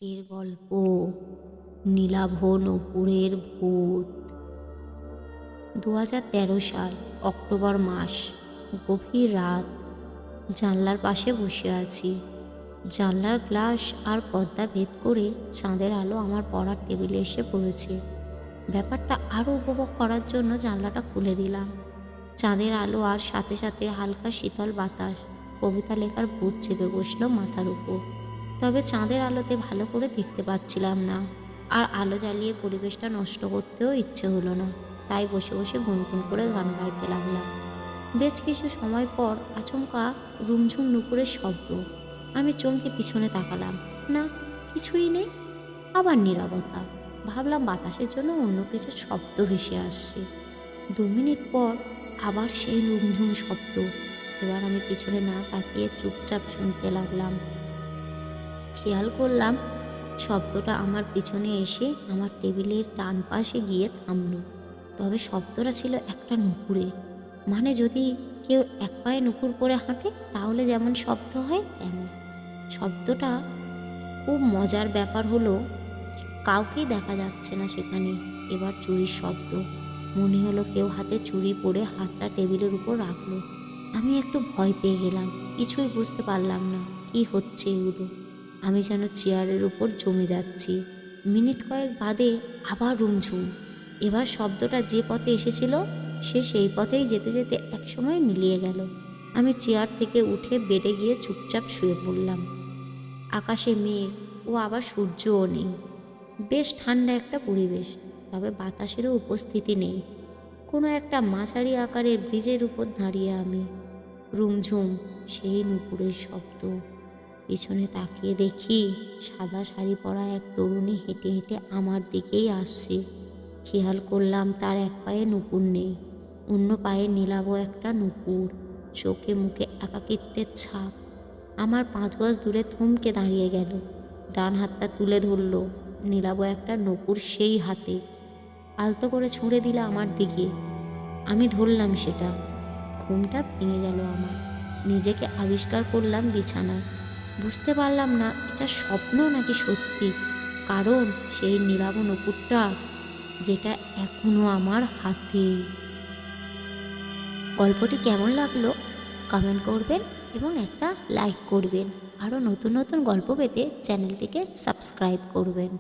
আজকের গল্প নীলাভ নূপুরের ভূত। 2013 সাল অক্টোবর মাস, গভীর রাত। জানলার পাশে বসে আছি। জানলার গ্লাস আর পর্দা ভেদ করে চাঁদের আলো আমার পড়ার টেবিলে এসে পড়েছে। ব্যাপারটা আরও উপভোগ করার জন্য জানলাটা খুলে দিলাম। চাঁদের আলো আর সাথে সাথে হালকা শীতল বাতাস। কবিতা লেখার ভূত চেপে বসলো মাথার উপর। তবে চাঁদের আলোতে ভালো করে দেখতে পাচ্ছিলাম না, আর আলো জ্বালিয়ে পরিবেশটা নষ্ট করতেও ইচ্ছে হলো না। তাই বসে বসে গুনগুন করে গান গাইতে লাগলাম। বেশ কিছু সময় পর আচমকা রুমঝুম নুপুরের শব্দ। আমি চমকে পিছনে তাকালাম। না, কিছুই নেই। আবার নীরবতা। ভাবলাম বাতাসের জন্য অন্য কিছু শব্দ ভেসে আসছে। 2 মিনিট পর আবার সেই রুমঝুম শব্দ। এবার আমি পিছনে না তাকিয়ে চুপচাপ শুনতে লাগলাম। খেয়াল করলাম শব্দটা আমার পিছনে এসে আমার টেবিলের ডান পাশে গিয়ে থামলো। তবে শব্দটা ছিল একটা নুপুরে। মানে যদি কেউ এক পায়ে নুপুর পরে হাঁটে তাহলে যেমন শব্দ হয় তেমন। শব্দটা খুব মজার ব্যাপার হলো কাউকেই দেখা যাচ্ছে না সেখানে। এবার চুরির শব্দ। মনে হলো কেউ হাতে চুরি পরে হাতটা টেবিলের উপর রাখলো। আমি একটু ভয় পেয়ে গেলাম। কিছুই বুঝতে পারলাম না কি হচ্ছে এগুলো। আমি যেন চেয়ারের উপর জমে যাচ্ছি। মিনিট কয়েক বাদে আবার রুমঝুম। এবার শব্দটা যে পথে এসেছিল সে সেই পথেই যেতে যেতে একসময় মিলিয়ে গেল। আমি চেয়ার থেকে উঠে বেডে গিয়ে চুপচাপ শুয়ে পড়লাম। আকাশে মেঘ ও আবার সূর্যও নেই। বেশ ঠান্ডা একটা পরিবেশ, তবে বাতাসেরও উপস্থিতি নেই। কোনো একটা মাঝারি আকারের ব্রিজের উপর দাঁড়িয়ে আমি। রুমঝুম সেই নুপুরের শব্দ। পিছনে তাকিয়ে দেখি সাদা শাড়ি পরা এক তরুণী হেঁটে হেঁটে আমার দিকেই আসছে। খেয়াল করলাম তার এক পায়ে নুপুর নেই, অন্য পায়ে নীলাভ একটা নুপুর। চোখে মুখে একাকিত্বের ছাপ। আমার 5 গজ দূরে থমকে দাঁড়িয়ে গেল। ডান হাতটা তুলে ধরল। নীলাভ একটা নুপুর সেই হাতে। আলতো করে ছুঁড়ে দিল আমার দিকে। আমি ধরলাম সেটা। ঘুমটা ভেঙে গেল আমার। নিজেকে আবিষ্কার করলাম বিছানায়। বুঝতে পারলাম না এটা স্বপ্ন নাকি সত্যি, কারণ সেই নীলাভ নুপুরটা যেটা এখনো আমার হাতে। গল্পটি কেমন লাগলো কমেন্ট করবেন এবং একটা লাইক করবেন। আরও নতুন নতুন গল্প পেতে চ্যানেলটিকে সাবস্ক্রাইব করবেন।